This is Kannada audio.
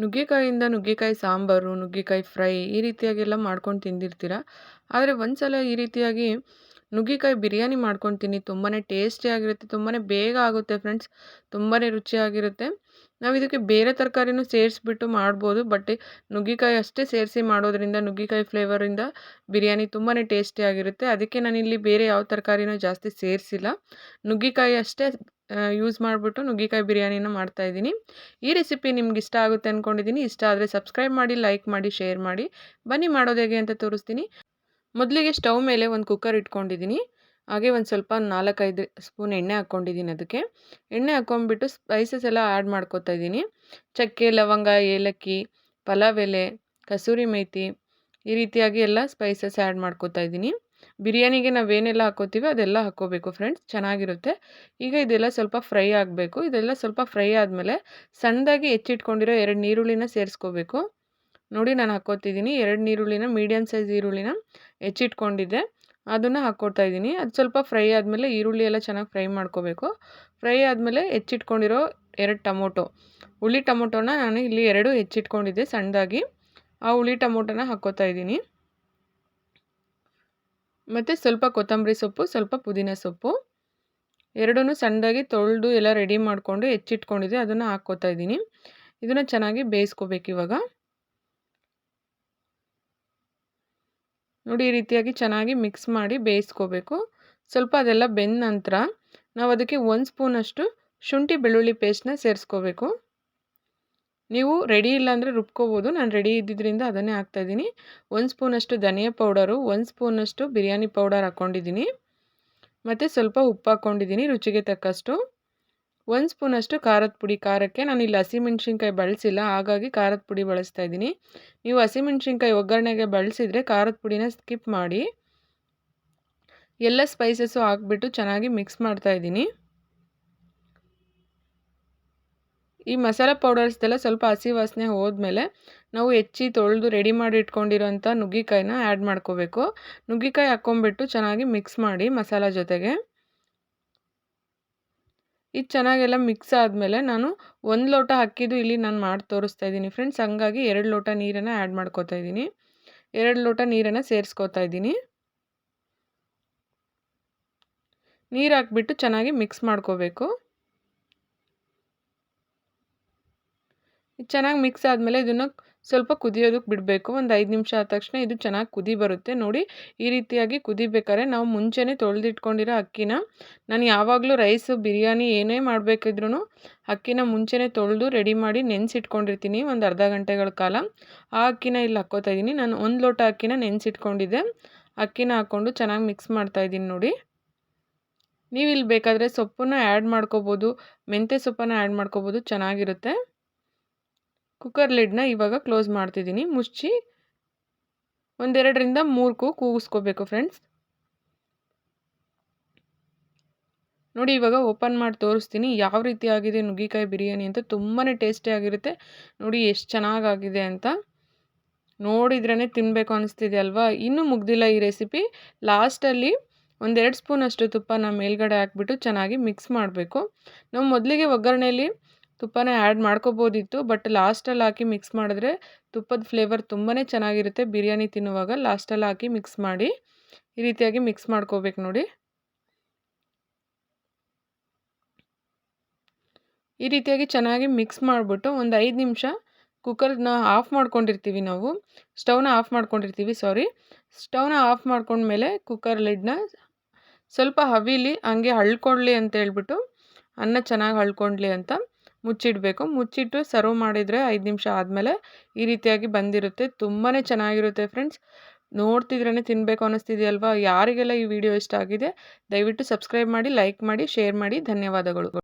ನುಗ್ಗೆಕಾಯಿಯಿಂದ ನುಗ್ಗೆಕಾಯಿ ಸಾಂಬಾರು, ನುಗ್ಗೆಕಾಯಿ ಫ್ರೈ ಈ ರೀತಿಯಾಗೆಲ್ಲ ಮಾಡ್ಕೊಂಡು ತಿಂದಿರ್ತೀರ. ಆದರೆ ಒಂದ್ಸಲ ಈ ರೀತಿಯಾಗಿ ನುಗ್ಗೆಕಾಯಿ ಬಿರಿಯಾನಿ ಮಾಡ್ಕೊಂಡು ತಿನ್ನಿ. ತುಂಬಾ ಟೇಸ್ಟಿಯಾಗಿರುತ್ತೆ. ತುಂಬಾ ಬೇಗ ಆಗುತ್ತೆ ಫ್ರೆಂಡ್ಸ್. ತುಂಬಾ ರುಚಿಯಾಗಿರುತ್ತೆ. ನಾವು ಇದಕ್ಕೆ ಬೇರೆ ತರಕಾರಿನೂ ಸೇರಿಸ್ಬಿಟ್ಟು ಮಾಡ್ಬೋದು. ಬಟ್ ನುಗ್ಗೆಕಾಯಿ ಅಷ್ಟೇ ಸೇರಿಸಿ ಮಾಡೋದ್ರಿಂದ ನುಗ್ಗೆಕಾಯಿ ಫ್ಲೇವರಿಂದ ಬಿರಿಯಾನಿ ತುಂಬಾ ಟೇಸ್ಟಿಯಾಗಿರುತ್ತೆ. ಅದಕ್ಕೆ ನಾನಿಲ್ಲಿ ಬೇರೆ ಯಾವ ತರಕಾರಿನೂ ಜಾಸ್ತಿ ಸೇರಿಸಿಲ್ಲ. ನುಗ್ಗೆಕಾಯಿ ಅಷ್ಟೇ ಯೂಸ್ ಮಾಡಿಬಿಟ್ಟು ನುಗ್ಗೆಕಾಯಿ ಬಿರಿಯಾನಿನ ಮಾಡ್ತಾಯಿದ್ದೀನಿ. ಈ ರೆಸಿಪಿ ನಿಮ್ಗೆ ಇಷ್ಟ ಆಗುತ್ತೆ ಅಂದ್ಕೊಂಡಿದ್ದೀನಿ. ಇಷ್ಟ ಆದರೆ ಸಬ್ಸ್ಕ್ರೈಬ್ ಮಾಡಿ, ಲೈಕ್ ಮಾಡಿ, ಶೇರ್ ಮಾಡಿ. ಬನ್ನಿ ಮಾಡೋದು ಹೇಗೆ ಅಂತ ತೋರಿಸ್ತೀನಿ. ಮೊದಲಿಗೆ ಸ್ಟವ್ ಮೇಲೆ ಒಂದು ಕುಕ್ಕರ್ ಇಟ್ಕೊಂಡಿದ್ದೀನಿ. ಹಾಗೆ ಒಂದು ಸ್ವಲ್ಪ 4-5 ಸ್ಪೂನ್ ಎಣ್ಣೆ ಹಾಕ್ಕೊಂಡಿದ್ದೀನಿ. ಅದಕ್ಕೆ ಎಣ್ಣೆ ಹಾಕ್ಕೊಂಡ್ಬಿಟ್ಟು ಸ್ಪೈಸಸ್ ಎಲ್ಲ ಆ್ಯಡ್ ಮಾಡ್ಕೊತಾ ಇದ್ದೀನಿ. ಚಕ್ಕೆ, ಲವಂಗ, ಏಲಕ್ಕಿ, ಪಲಾವ್ ಎಲೆ, ಕಸೂರಿ ಮೇಥಿ ಈ ರೀತಿಯಾಗಿ ಎಲ್ಲ ಸ್ಪೈಸಸ್ ಆ್ಯಡ್ ಮಾಡ್ಕೊತಾ ಇದ್ದೀನಿ. ಬಿರಿಯಾನಿಗೆ ನಾವೇನೆಲ್ಲ ಹಾಕೋತೀವಿ ಅದೆಲ್ಲ ಹಾಕ್ಕೋಬೇಕು ಫ್ರೆಂಡ್ಸ್, ಚೆನ್ನಾಗಿರುತ್ತೆ. ಈಗ ಇದೆಲ್ಲ ಸ್ವಲ್ಪ ಫ್ರೈ ಆಗಬೇಕು. ಇದೆಲ್ಲ ಸ್ವಲ್ಪ ಫ್ರೈ ಆದಮೇಲೆ ಸಣ್ಣದಾಗಿ ಹೆಚ್ಚಿಟ್ಕೊಂಡಿರೋ 2 ನೀರುಳ್ಳಿನ ಸೇರಿಸ್ಕೋಬೇಕು. ನೋಡಿ ನಾನು ಹಾಕ್ಕೋತಿದ್ದೀನಿ 2 ನೀರುಳ್ಳಿನ, ಮೀಡಿಯಮ್ ಸೈಜ್ ಈರುಳ್ಳಿನ ಹೆಚ್ಚಿಟ್ಕೊಂಡಿದ್ದೆ, ಅದನ್ನು ಹಾಕ್ಕೊತಾ ಇದ್ದೀನಿ. ಅದು ಸ್ವಲ್ಪ ಫ್ರೈ ಆದಮೇಲೆ ಈರುಳ್ಳಿ ಎಲ್ಲ ಚೆನ್ನಾಗಿ ಫ್ರೈ ಮಾಡ್ಕೋಬೇಕು. ಫ್ರೈ ಆದಮೇಲೆ ಹೆಚ್ಚಿಟ್ಕೊಂಡಿರೋ 2 ಟೊಮೊಟೊ, ಹುಳಿ ಟೊಮೊಟೊನ ನಾನು ಇಲ್ಲಿ 2 ಹೆಚ್ಚಿಟ್ಕೊಂಡಿದ್ದೆ ಸಣ್ಣದಾಗಿ. ಆ ಹುಳಿ ಟೊಮೊಟೊನ ಹಾಕ್ಕೋತಾ ಇದ್ದೀನಿ. ಮತ್ತು ಸ್ವಲ್ಪ ಕೊತ್ತಂಬರಿ ಸೊಪ್ಪು, ಸ್ವಲ್ಪ ಪುದೀನ ಸೊಪ್ಪು ಎರಡನ್ನೂ ಸಣ್ಣದಾಗಿ ತೊಳೆದು ಎಲ್ಲ ರೆಡಿ ಮಾಡಿಕೊಂಡು ಹೆಚ್ಚಿಟ್ಕೊಂಡಿದ್ದೆ, ಅದನ್ನು ಹಾಕ್ಕೋತಾ ಇದ್ದೀನಿ. ಇದನ್ನು ಚೆನ್ನಾಗಿ ಬೇಯಿಸ್ಕೋಬೇಕು ಇವಾಗ. ನೋಡಿ ಈ ರೀತಿಯಾಗಿ ಚೆನ್ನಾಗಿ ಮಿಕ್ಸ್ ಮಾಡಿ ಬೇಯಿಸ್ಕೋಬೇಕು. ಸ್ವಲ್ಪ ಅದೆಲ್ಲ ಬೆಂದ ನಂತರ ನಾವು ಅದಕ್ಕೆ 1 ಸ್ಪೂನಷ್ಟು ಶುಂಠಿ ಬೆಳ್ಳುಳ್ಳಿ ಪೇಸ್ಟ್ನ ಸೇರಿಸ್ಕೋಬೇಕು. ನೀವು ರೆಡಿ ಇಲ್ಲ ಅಂದರೆ ರುಬ್ಕೋಬೋದು. ನಾನು ರೆಡಿ ಇದ್ದಿದ್ದರಿಂದ ಅದನ್ನೇ ಹಾಕ್ತಾಯಿದ್ದೀನಿ. 1 ಸ್ಪೂನಷ್ಟು ಧನಿಯಾ ಪೌಡರು, 1 ಸ್ಪೂನಷ್ಟು ಬಿರಿಯಾನಿ ಪೌಡರ್ ಹಾಕ್ಕೊಂಡಿದ್ದೀನಿ. ಮತ್ತು ಸ್ವಲ್ಪ ಉಪ್ಪು ಹಾಕ್ಕೊಂಡಿದ್ದೀನಿ ರುಚಿಗೆ ತಕ್ಕಷ್ಟು. 1 ಸ್ಪೂನಷ್ಟು ಖಾರದ ಪುಡಿ. ಖಾರಕ್ಕೆ ನಾನು ಇಲ್ಲಿ ಹಸಿಮೆಣ್ಸಿನ್ಕಾಯಿ ಬಳಸಿಲ್ಲ, ಹಾಗಾಗಿ ಖಾರದ ಪುಡಿ ಬಳಸ್ತಾ ಇದ್ದೀನಿ. ನೀವು ಹಸಿಮೆಣ್ಸಿನ್ಕಾಯಿ ಒಗ್ಗರಣೆಗೆ ಬಳಸಿದರೆ ಖಾರದ ಪುಡಿನ ಸ್ಕಿಪ್ ಮಾಡಿ. ಎಲ್ಲ ಸ್ಪೈಸಸ್ಸು ಹಾಕ್ಬಿಟ್ಟು ಚೆನ್ನಾಗಿ ಮಿಕ್ಸ್ ಮಾಡ್ತಾಯಿದ್ದೀನಿ. ಈ ಮಸಾಲೆ ಪೌಡರ್ಸ್ದೆಲ್ಲ ಸ್ವಲ್ಪ ಹಸಿ ವಾಸನೆ ಹೋದ್ಮೇಲೆ ನಾವು ಹೆಚ್ಚಿ ತೊಳೆದು ರೆಡಿ ಮಾಡಿ ಇಟ್ಕೊಂಡಿರೋಂಥ ನುಗ್ಗೆಕಾಯಿನ ಆ್ಯಡ್ ಮಾಡ್ಕೋಬೇಕು. ನುಗ್ಗೆಕಾಯಿ ಹಾಕ್ಕೊಂಬಿಟ್ಟು ಚೆನ್ನಾಗಿ ಮಿಕ್ಸ್ ಮಾಡಿ ಮಸಾಲ ಜೊತೆಗೆ. ಇದು ಚೆನ್ನಾಗೆಲ್ಲ ಮಿಕ್ಸ್ ಆದಮೇಲೆ ನಾನು 1 ಲೋಟ ಅಕ್ಕಿದು ಇಲ್ಲಿ ನಾನು ಮಾಡಿ ತೋರಿಸ್ತಾ ಇದ್ದೀನಿ ಫ್ರೆಂಡ್ಸ್. ಹಂಗಾಗಿ 2 ಲೋಟ ನೀರನ್ನು ಆ್ಯಡ್ ಮಾಡ್ಕೋತಾ ಇದ್ದೀನಿ. 2 ಲೋಟ ನೀರನ್ನು ಸೇರಿಸ್ಕೋತಾ ಇದ್ದೀನಿ. ನೀರು ಹಾಕ್ಬಿಟ್ಟು ಚೆನ್ನಾಗಿ ಮಿಕ್ಸ್ ಮಾಡ್ಕೋಬೇಕು. ಚೆನ್ನಾಗಿ ಮಿಕ್ಸ್ ಆದಮೇಲೆ ಇದನ್ನು ಸ್ವಲ್ಪ ಕುದಿಯೋದಕ್ಕೆ ಬಿಡಬೇಕು. ಒಂದು 5 ನಿಮಿಷ ಆದ ತಕ್ಷಣ ಇದು ಚೆನ್ನಾಗಿ ಕುದಿ ಬರುತ್ತೆ. ನೋಡಿ ಈ ರೀತಿಯಾಗಿ ಕುದಿಬೇಕಾದ್ರೆ ನಾವು ಮುಂಚೆನೇ ತೊಳೆದಿಟ್ಕೊಂಡಿರೋ ಅಕ್ಕಿನ, ನಾನು ಯಾವಾಗಲೂ ರೈಸು ಬಿರಿಯಾನಿ ಏನೇ ಮಾಡಬೇಕಿದ್ರೂ ಅಕ್ಕಿನ ಮುಂಚೆನೇ ತೊಳೆದು ರೆಡಿ ಮಾಡಿ ನೆನೆಸಿಟ್ಕೊಂಡಿರ್ತೀನಿ ಒಂದು ಅರ್ಧ ಗಂಟೆಗಳ ಕಾಲ. ಆ ಅಕ್ಕಿನ ಇಲ್ಲಿ ಹಾಕ್ಕೋತಾ ಇದ್ದೀನಿ. ನಾನು 1 ಲೋಟ ಅಕ್ಕಿನ ನೆನೆಸಿಟ್ಕೊಂಡಿದ್ದೆ. ಅಕ್ಕಿನ ಹಾಕ್ಕೊಂಡು ಚೆನ್ನಾಗಿ ಮಿಕ್ಸ್ ಮಾಡ್ತಾಯಿದ್ದೀನಿ ನೋಡಿ. ನೀವು ಇಲ್ಲಿ ಬೇಕಾದರೆ ಸೊಪ್ಪನ್ನು ಆ್ಯಡ್ ಮಾಡ್ಕೋಬೋದು, ಮೆಂತ್ಯ ಸೊಪ್ಪನ್ನು ಆ್ಯಡ್ ಮಾಡ್ಕೋಬೋದು, ಚೆನ್ನಾಗಿರುತ್ತೆ. ಕುಕ್ಕರ್ ಲಿಡ್ನ ಇವಾಗ ಕ್ಲೋಸ್ ಮಾಡ್ತಿದ್ದೀನಿ. ಮುಚ್ಚಿ 1-2ರಿಂದ 3 ಕೂಗಿಸ್ಕೋಬೇಕು ಫ್ರೆಂಡ್ಸ್. ನೋಡಿ ಇವಾಗ ಓಪನ್ ಮಾಡಿ ತೋರಿಸ್ತೀನಿ ಯಾವ ರೀತಿ ಆಗಿದೆ ನುಗ್ಗೆಕಾಯಿ ಬಿರಿಯಾನಿ ಅಂತ. ತುಂಬಾ ಟೇಸ್ಟಿಯಾಗಿರುತ್ತೆ. ನೋಡಿ ಎಷ್ಟು ಚೆನ್ನಾಗಾಗಿದೆ ಅಂತ. ನೋಡಿದ್ರೇ ತಿನ್ನಬೇಕು ಅನಿಸ್ತಿದೆ ಅಲ್ವಾ. ಇನ್ನೂ ಮುಗ್ದಿಲ್ಲ ಈ ರೆಸಿಪಿ. ಲಾಸ್ಟಲ್ಲಿ 1-2 ಸ್ಪೂನಷ್ಟು ತುಪ್ಪನ ಮೇಲ್ಗಡೆ ಹಾಕ್ಬಿಟ್ಟು ಚೆನ್ನಾಗಿ ಮಿಕ್ಸ್ ಮಾಡಬೇಕು. ನಾವು ಮೊದಲಿಗೆ ಒಗ್ಗರಣೆಯಲ್ಲಿ ತುಪ್ಪನ ಆ್ಯಡ್ ಮಾಡ್ಕೋಬೋದಿತ್ತು, ಬಟ್ ಲಾಸ್ಟಲ್ಲಿ ಹಾಕಿ ಮಿಕ್ಸ್ ಮಾಡಿದ್ರೆ ತುಪ್ಪದ ಫ್ಲೇವರ್ ತುಂಬಾ ಚೆನ್ನಾಗಿರುತ್ತೆ. ಬಿರಿಯಾನಿ ತಿನ್ನುವಾಗ ಲಾಸ್ಟಲ್ಲಿ ಹಾಕಿ ಮಿಕ್ಸ್ ಮಾಡಿ ಈ ರೀತಿಯಾಗಿ ಮಿಕ್ಸ್ ಮಾಡ್ಕೋಬೇಕು ನೋಡಿ. ಈ ರೀತಿಯಾಗಿ ಚೆನ್ನಾಗಿ ಮಿಕ್ಸ್ ಮಾಡಿಬಿಟ್ಟು ಒಂದು 5 ನಿಮಿಷ ಕುಕ್ಕರ್ನ ಆಫ್ ಮಾಡ್ಕೊಂಡಿರ್ತೀವಿ ನಾವು. ಸ್ಟವ್ನ ಆಫ್ ಮಾಡ್ಕೊಂಡಿರ್ತೀವಿ ಸ್ಟವ್ನ ಆಫ್ ಮಾಡ್ಕೊಂಡ್ಮೇಲೆ ಕುಕ್ಕರ್ ಲಿಡ್ನ ಸ್ವಲ್ಪ ಹವಿಲಿ ಹಂಗೆ ಹಳ್ಕೊಳ್ಳಿ ಅಂತ ಹೇಳ್ಬಿಟ್ಟು, ಅನ್ನ ಚೆನ್ನಾಗಿ ಹಳ್ಕೊಳ್ಳಿ ಅಂತ ಮುಚ್ಚಿಡಬೇಕು. ಮುಚ್ಚಿಟ್ಟು ಸರ್ವ್ ಮಾಡಿದರೆ 5 ನಿಮಿಷ ಆದಮೇಲೆ ಈ ರೀತಿಯಾಗಿ ಬಂದಿರುತ್ತೆ. ತುಂಬಾ ಚೆನ್ನಾಗಿರುತ್ತೆ ಫ್ರೆಂಡ್ಸ್. ನೋಡ್ತಿದ್ರೇ ತಿನ್ನಬೇಕು ಅನ್ನಿಸ್ತಿದೆಯಲ್ವಾ. ಯಾರಿಗೆಲ್ಲ ಈ ವಿಡಿಯೋ ಇಷ್ಟ ಆಗಿದೆ ದಯವಿಟ್ಟು ಸಬ್ಸ್ಕ್ರೈಬ್ ಮಾಡಿ, ಲೈಕ್ ಮಾಡಿ, ಶೇರ್ ಮಾಡಿ. ಧನ್ಯವಾದಗಳು.